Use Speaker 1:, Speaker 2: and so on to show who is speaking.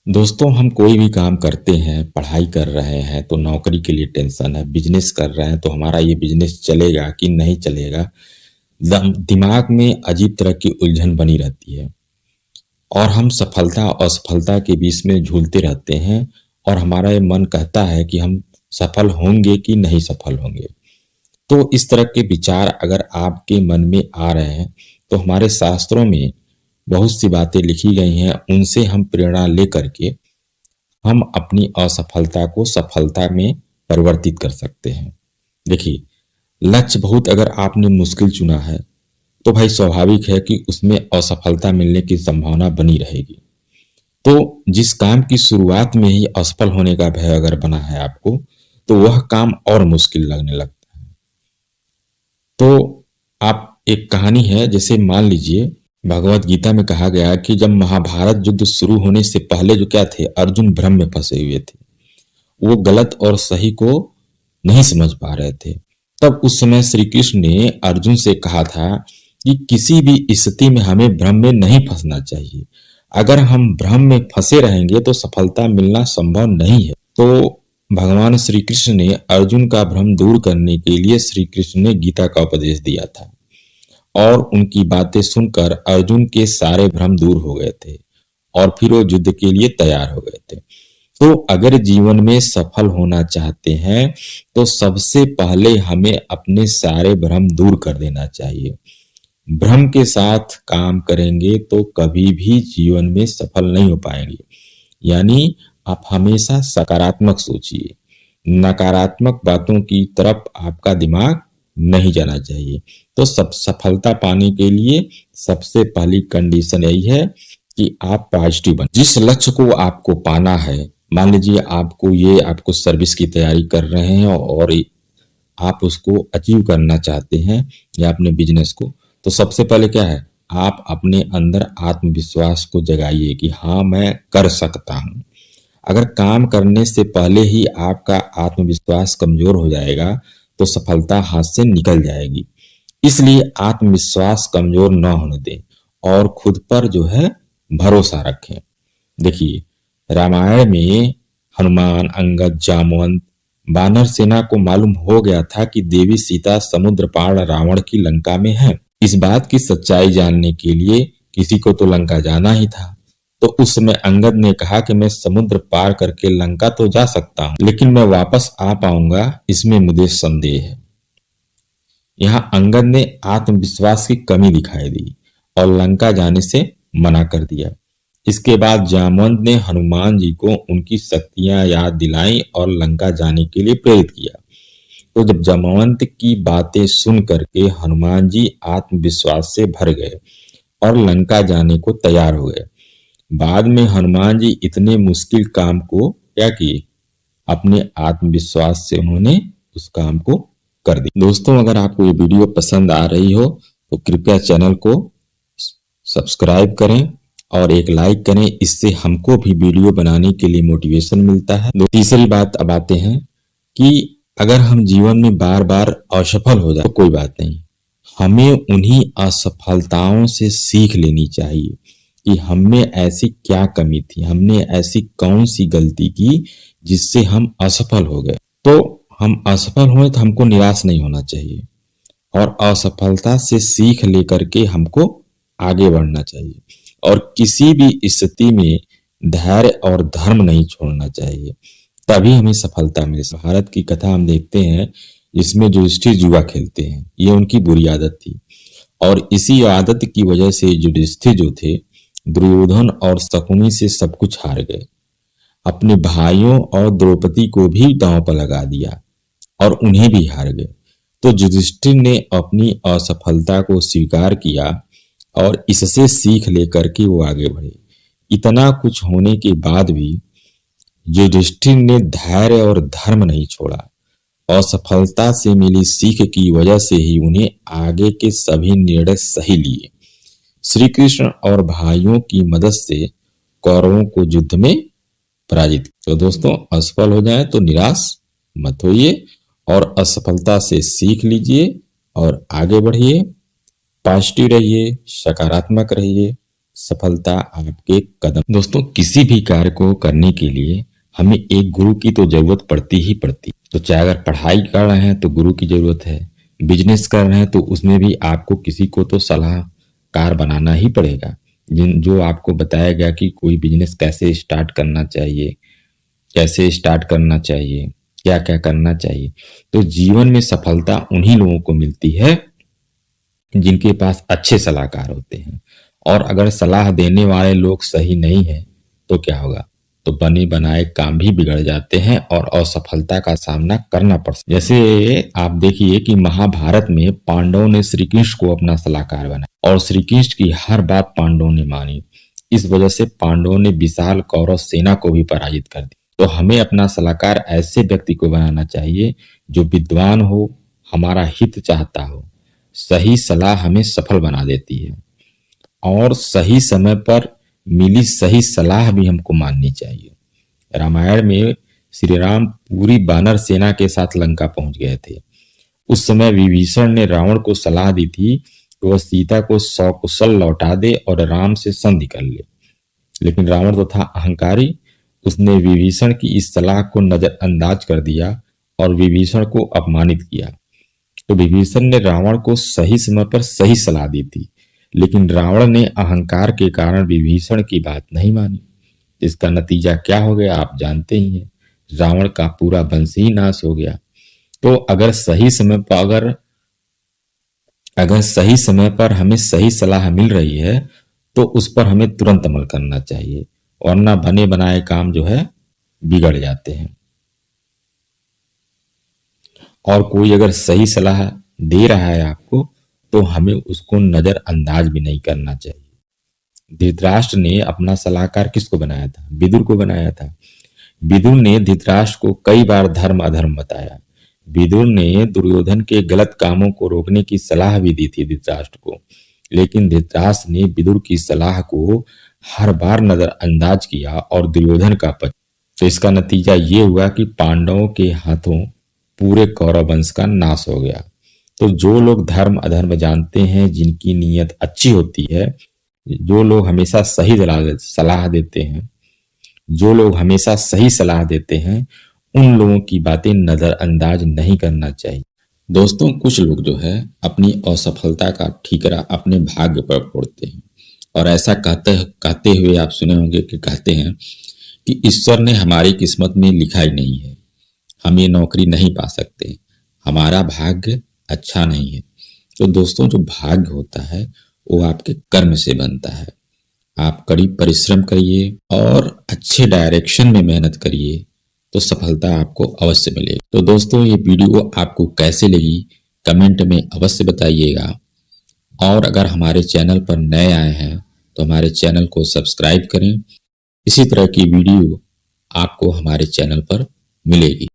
Speaker 1: दोस्तों, हम कोई भी काम करते हैं, पढ़ाई कर रहे हैं तो नौकरी के लिए टेंशन है, बिजनेस कर रहे हैं तो हमारा ये बिजनेस चलेगा कि नहीं चलेगा। दिमाग में अजीब तरह की उलझन बनी रहती है और हम सफलता और असफलता के बीच में झूलते रहते हैं और हमारा ये मन कहता है कि हम सफल होंगे कि नहीं सफल होंगे। तो इस तरह के विचार अगर आपके मन में आ रहे हैं तो हमारे शास्त्रों में बहुत सी बातें लिखी गई हैं, उनसे हम प्रेरणा लेकर के हम अपनी असफलता को सफलता में परिवर्तित कर सकते हैं। देखिए, लक्ष्य बहुत अगर आपने मुश्किल चुना है तो भाई स्वाभाविक है कि उसमें असफलता मिलने की संभावना बनी रहेगी। तो जिस काम की शुरुआत में ही असफल होने का भय अगर बना है आपको, तो वह काम और मुश्किल लगने लगता है। तो आप एक कहानी है, जैसे मान लीजिए भगवत गीता में कहा गया कि जब महाभारत युद्ध शुरू होने से पहले जो क्या थे, अर्जुन भ्रम में फंसे हुए थे। वो गलत और सही को नहीं समझ पा रहे थे। तब उस समय श्री कृष्ण ने अर्जुन से कहा था कि किसी भी स्थिति में हमें भ्रम में नहीं फंसना चाहिए। अगर हम भ्रम में फंसे रहेंगे तो सफलता मिलना संभव नहीं है। तो भगवान श्री कृष्ण ने अर्जुन का भ्रम दूर करने के लिए श्री कृष्ण ने गीता का उपदेश दिया था और उनकी बातें सुनकर अर्जुन के सारे भ्रम दूर हो गए थे और फिर वो युद्ध के लिए तैयार हो गए थे। तो अगर जीवन में सफल होना चाहते हैं तो सबसे पहले हमें अपने सारे भ्रम दूर कर देना चाहिए। भ्रम के साथ काम करेंगे तो कभी भी जीवन में सफल नहीं हो पाएंगे। यानी आप हमेशा सकारात्मक सोचिए, नकारात्मक बातों की तरफ आपका दिमाग नहीं जाना चाहिए। तो सब सफलता पाने के लिए सबसे पहली कंडीशन यही है कि आप पॉजिटिव बने। जिस लक्ष्य को आपको पाना है, मान लीजिए आपको सर्विस की तैयारी कर रहे हैं और आप उसको अचीव करना चाहते हैं या अपने बिजनेस को, तो सबसे पहले क्या है, आप अपने अंदर आत्मविश्वास को जगाइए कि हाँ, मैं कर सकता हूँ। अगर काम करने से पहले ही आपका आत्मविश्वास कमजोर हो जाएगा तो सफलता हाथ से निकल जाएगी। इसलिए आत्मविश्वास कमजोर न होने दें और खुद पर जो है भरोसा रखें। देखिए, रामायण में हनुमान, अंगद, जामवंत, वानर सेना को मालूम हो गया था कि देवी सीता समुद्र पार रावण की लंका में है। इस बात की सच्चाई जानने के लिए किसी को तो लंका जाना ही था। तो उस समय अंगद ने कहा कि मैं समुद्र पार करके लंका तो जा सकता हूँ, लेकिन मैं वापस आ पाऊंगा इसमें मुझे संदेह है। यहाँ अंगद ने आत्मविश्वास की कमी दिखाई दी और लंका जाने से मना कर दिया। इसके बाद जामवंत ने हनुमान जी को उनकी शक्तियां याद दिलाई और लंका जाने के लिए प्रेरित किया। तो जब जामवंत की बातें सुन करके हनुमान जी आत्मविश्वास से भर गए और लंका जाने को तैयार हो गए। बाद में हनुमान जी इतने मुश्किल काम को क्या किए, अपने आत्मविश्वास से उन्होंने उस काम को कर दिया। दोस्तों, अगर आपको ये वीडियो पसंद आ रही हो तो कृपया चैनल को सब्सक्राइब करें और एक लाइक करें, इससे हमको भी वीडियो बनाने के लिए मोटिवेशन मिलता है। तीसरी बात अब आते हैं कि अगर हम जीवन में बार बार असफल हो जाए तो कोई बात नहीं, हमें उन्हीं असफलताओं से सीख लेनी चाहिए कि हमने ऐसी क्या कमी थी, हमने ऐसी कौन सी गलती की जिससे हम असफल हो गए। तो हम असफल हुए तो हमको निराश नहीं होना चाहिए और असफलता से सीख लेकर के हमको आगे बढ़ना चाहिए और किसी भी स्थिति में धैर्य और धर्म नहीं छोड़ना चाहिए, तभी हमें सफलता मिले। भारत की कथा हम देखते हैं जिसमें युधिष्ठिर जुआ खेलते हैं, ये उनकी बुरी आदत थी और इसी आदत की वजह से युधिष्ठिर जो थे दुर्योधन और शकुनी से सब कुछ हार गए। अपने भाइयों और द्रौपदी को भी दांव पर लगा दिया और उन्हें भी हार गए। तो युधिष्ठिर ने अपनी असफलता को स्वीकार किया और इससे सीख लेकर के वो आगे बढ़े। इतना कुछ होने के बाद भी युधिष्ठिर ने धैर्य और धर्म नहीं छोड़ा। असफलता से मिली सीख की वजह से ही उन्हें आगे के सभी निर्णय सही लिए। श्री कृष्ण और भाइयों की मदद से कौरवों को युद्ध में पराजित। तो दोस्तों, असफल हो जाए तो निराश मत होइए और असफलता से सीख लीजिए और आगे बढ़िए। पॉजिटिव रहिए, सकारात्मक रहिए। सफलता आपके कदम। दोस्तों, किसी भी कार्य को करने के लिए हमें एक गुरु की तो जरूरत पड़ती ही पड़ती। तो चाहे अगर पढ़ाई कर रहे हैं तो गुरु की जरूरत है, बिजनेस कर रहे हैं तो उसमें भी आपको किसी को तो सलाहकार बनाना ही पड़ेगा, जिन जो आपको बताया गया कि कोई बिजनेस कैसे स्टार्ट करना चाहिए, कैसे स्टार्ट करना चाहिए, क्या क्या करना चाहिए। तो जीवन में सफलता उन्हीं लोगों को मिलती है जिनके पास अच्छे सलाहकार होते हैं। और अगर सलाह देने वाले लोग सही नहीं है तो क्या होगा, तो बने बनाए काम भी बिगड़ जाते हैं और असफलता का सामना करना पड़ सकता है। जैसे आप देखिए कि महाभारत में पांडवों ने श्री कृष्ण को अपना सलाहकार बनाया और श्री कृष्ण की हर बात पांडवों ने मानी। इस वजह से पांडवों ने विशाल कौरव सेना को भी पराजित कर दिया। तो हमें अपना सलाहकार ऐसे व्यक्ति को बनाना चाहिए जो विद्वान हो, हमारा हित चाहता हो। सही सलाह हमें सफल बना देती है और सही समय पर मिली सही सलाह भी हमको माननी चाहिए। रामायण में श्री राम पूरी वानर सेना के साथ लंका पहुंच गए थे। उस समय विभीषण ने रावण को सलाह दी थी कि वह सीता को सकुशल लौटा दे और राम से संधि कर ले, लेकिन रावण तो था अहंकारी। उसने विभीषण की इस सलाह को नजरअंदाज कर दिया और विभीषण को अपमानित किया। तो विभीषण ने रावण को सही समय पर सही सलाह दी थी, लेकिन रावण ने अहंकार के कारण विभीषण की बात नहीं मानी। इसका नतीजा क्या हो गया आप जानते ही हैं, रावण का पूरा वंश ही नाश हो गया। तो अगर सही समय पर हमें सही सलाह मिल रही है तो उस पर हमें तुरंत अमल करना चाहिए, वरना बने बनाए काम जो है बिगड़ जाते हैं। और कोई अगर सही सलाह दे रहा है आपको तो हमें उसको नजरअंदाज भी नहीं करना चाहिए। धृतराष्ट्र ने अपना सलाहकार किसको बनाया था? विदुर को बनाया था। विदुर ने धृतराष्ट्र को कई बार धर्म अधर्म बताया। विदुर ने दुर्योधन के गलत कामों को रोकने की सलाह भी दी थी धृतराष्ट्र को, लेकिन धृतराष्ट्र ने विदुर की सलाह को हर बार नजरअंदाज किया और दुर्योधन का पक्ष। तो इसका नतीजा ये हुआ कि पांडवों के हाथों पूरे कौरव वंश का नाश हो गया। तो जो लोग धर्म अधर्म जानते हैं, जिनकी नीयत अच्छी होती है, जो लोग हमेशा सही सलाह देते हैं, जो लोग हमेशा सही सलाह देते हैं, उन लोगों की बातें नजरअंदाज नहीं करना चाहिए। दोस्तों, कुछ लोग जो है अपनी असफलता का ठीकरा अपने भाग्य पर फोड़ते हैं और ऐसा कहते हुए आप सुने होंगे कि कहते हैं कि ईश्वर ने हमारी किस्मत में लिखा ही नहीं है, हम ये नौकरी नहीं पा सकते, हमारा भाग्य अच्छा नहीं है। तो दोस्तों, जो भाग्य होता है वो आपके कर्म से बनता है। आप कड़ी परिश्रम करिए और अच्छे डायरेक्शन में मेहनत करिए तो सफलता आपको अवश्य मिलेगी। तो दोस्तों, ये वीडियो आपको कैसे लगी कमेंट में अवश्य बताइएगा और अगर हमारे चैनल पर नए आए हैं तो हमारे चैनल को सब्सक्राइब करें। इसी तरह की वीडियो आपको हमारे चैनल पर मिलेगी।